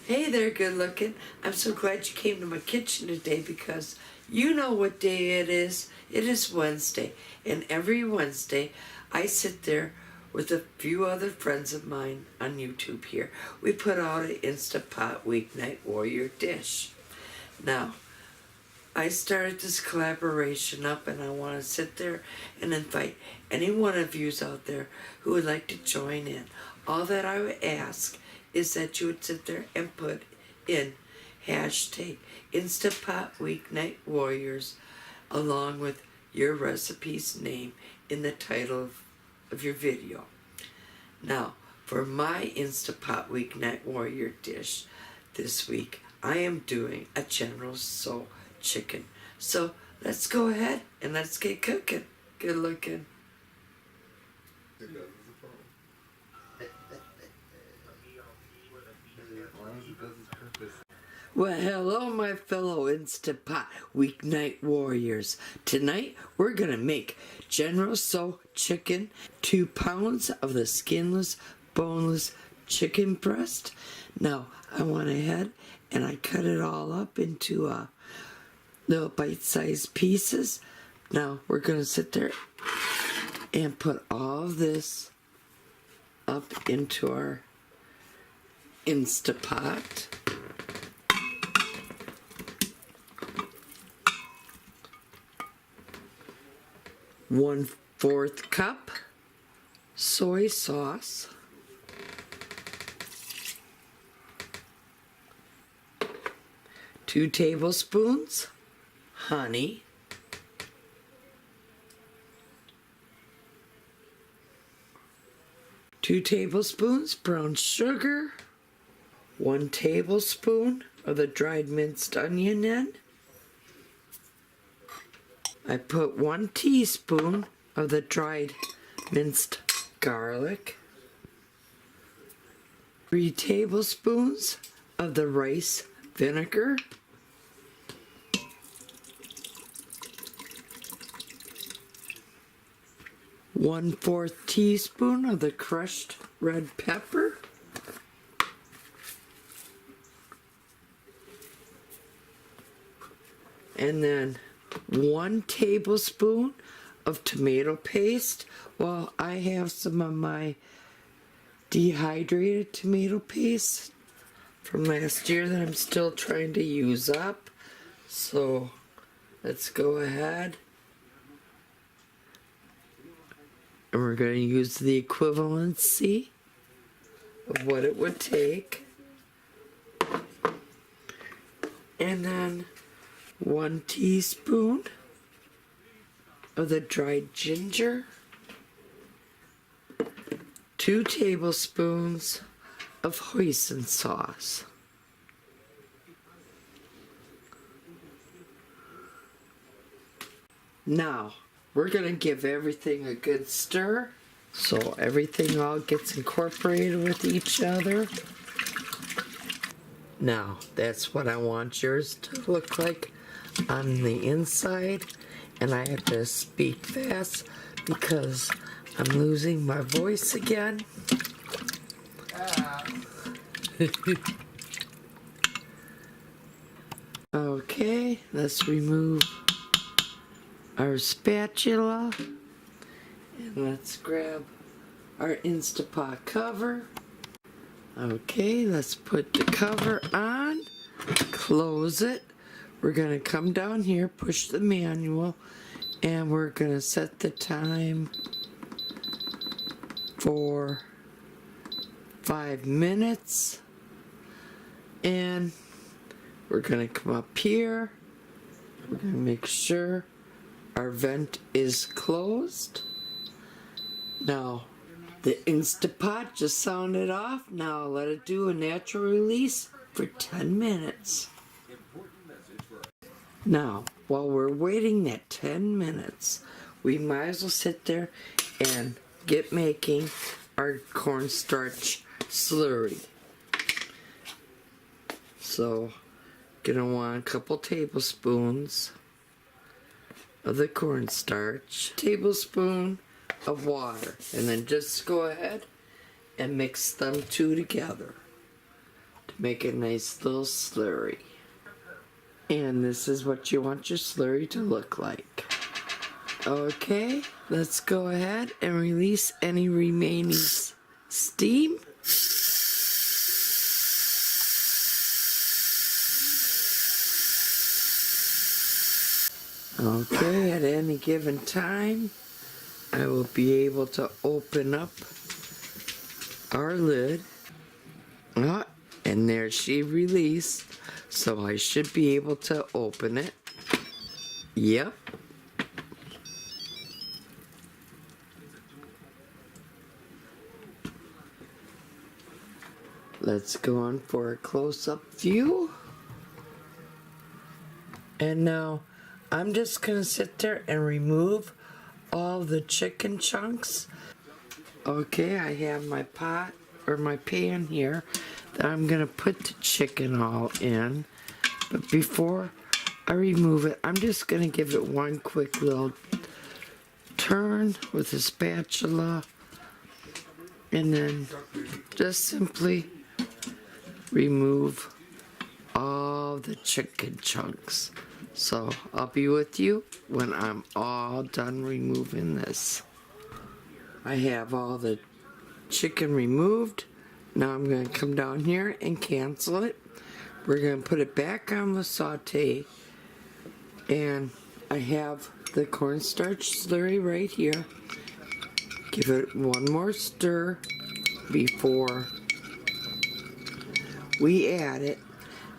Hey there, good looking. I'm so glad you came to my kitchen today because you know what day it is. It is Wednesday, and every Wednesday I sit there with a few other friends of mine on YouTube here. We put out an Instapot Weeknight Warrior dish. Now, I started this collaboration up, and I want to sit there and invite any one of yous out there who would like to join in. All that I would ask is that you would sit there and put in hashtag Instapot Weeknight Warriors along with your recipe's name in the title of your video. Now, for my Instapot Weeknight Warrior dish this week, I am doing a General Tso Chicken. So let's go ahead and let's get cooking. Good looking. Well, hello, my fellow Instapot Weeknight Warriors. Tonight, we're going to make General Tso Chicken, 2 pounds of the skinless, boneless chicken breast. Now, I went ahead and I cut it all up into little bite-sized pieces. Now, we're going to sit there and put all of this up into our Instapot. One-fourth cup soy sauce, 2 tablespoons honey, 2 tablespoons brown sugar, 1 tablespoon of the dried minced onion in. I put 1 teaspoon of the dried minced garlic, 3 tablespoons of the rice vinegar, 1/4 teaspoon of the crushed red pepper, and then 1 tablespoon of tomato paste. Well, I have some of my dehydrated tomato paste from last year that I'm still trying to use up. So let's go ahead. And we're going to use the equivalency of what it would take. And then 1 teaspoon of the dried ginger, 2 tablespoons of hoisin sauce, now we're going to give everything a good stir so everything all gets incorporated with each other. Now that's what I want yours to look like on the inside, and I have to speak fast because I'm losing my voice again. Okay, let's remove our spatula and let's grab our Instapot cover. Okay, let's put the cover on, close it. We're going to come down here, push the manual, and we're going to set the time for 5 minutes. And we're going to come up here. We're going to make sure our vent is closed. Now, the Instapot just sounded off. Now let it do a natural release for 10 minutes. Now, while we're waiting that 10 minutes, we might as well sit there and get making our cornstarch slurry. So, gonna want a couple tablespoons of the cornstarch, tablespoon of water, and then just go ahead and mix them 2 together. to make a nice little slurry. And this is what you want your slurry to look like. Okay, let's go ahead and release any remaining steam. Okay, at any given time, I will be able to open up our lid. And there she released, so I should be able to open it. Yep. Let's go on for a close-up view. And now I'm just gonna sit there and remove all the chicken chunks. Okay, I have my pot or my pan here that I'm gonna put the chicken all in. But before I remove it, I'm just gonna give it one quick little turn with a spatula, and then just simply remove all the chicken chunks. So I'll be with you when I'm all done removing this. I have all the chicken removed. Now I'm going to come down here and cancel it. We're going to put it back on the saute. And I have the cornstarch slurry right here. Give it one more stir before we add it.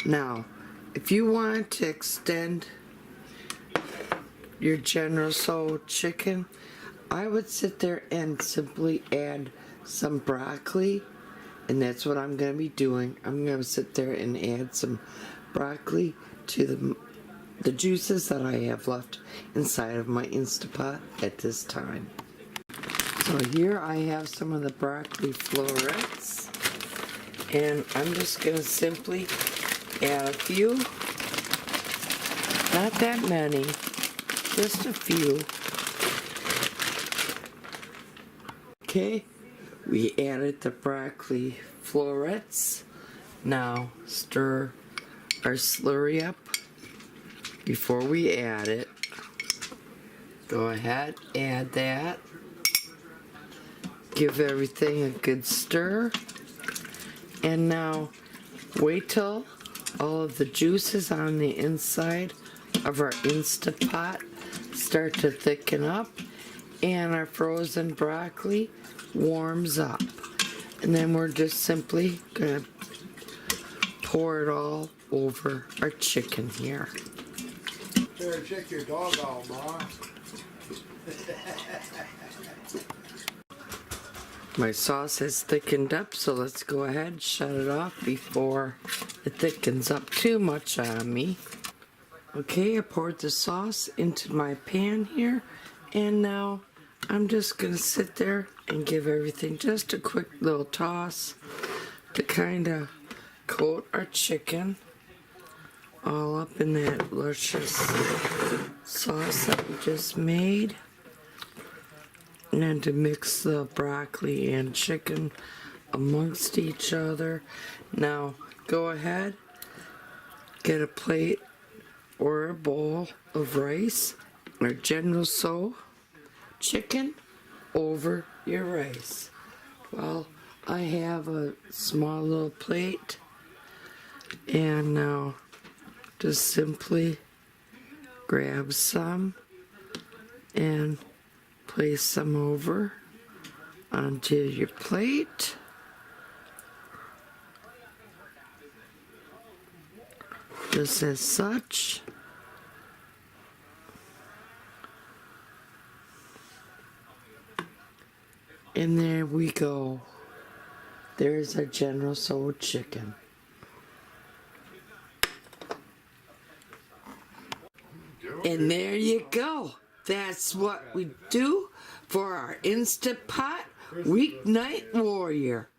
Now, if you want to extend your General Tso chicken, I would sit there and simply add some broccoli, and that's what I'm going to be doing. I'm going to sit there and add some broccoli to the juices that I have left inside of my Instapot at this time. So here I have some of the broccoli florets, and I'm just going to simply add a few, not that many, just a few. Okay, we added the broccoli florets. Now stir our slurry up before we add it. Go ahead, add that. Give everything a good stir. And now wait till all of the juices on the inside of our Instapot start to thicken up and our frozen broccoli warms up. And then we're just simply gonna pour it all over our chicken here. Better check your dog out, Ma. My sauce has thickened up, so let's go ahead and shut it off before it thickens up too much on me. Okay, I poured the sauce into my pan here, and now I'm just going to sit there and give everything just a quick little toss to kind of coat our chicken all up in that luscious sauce that we just made. And then to mix the broccoli and chicken amongst each other. Now go ahead, get a plate or a bowl of rice or General Tso chicken over your rice. Well, I have a small little plate, and now just simply grab some and place some over onto your plate. Just as such. And there we go. There's our General Tso chicken. And there you go. That's what we do for our Instapot Weeknight Warrior.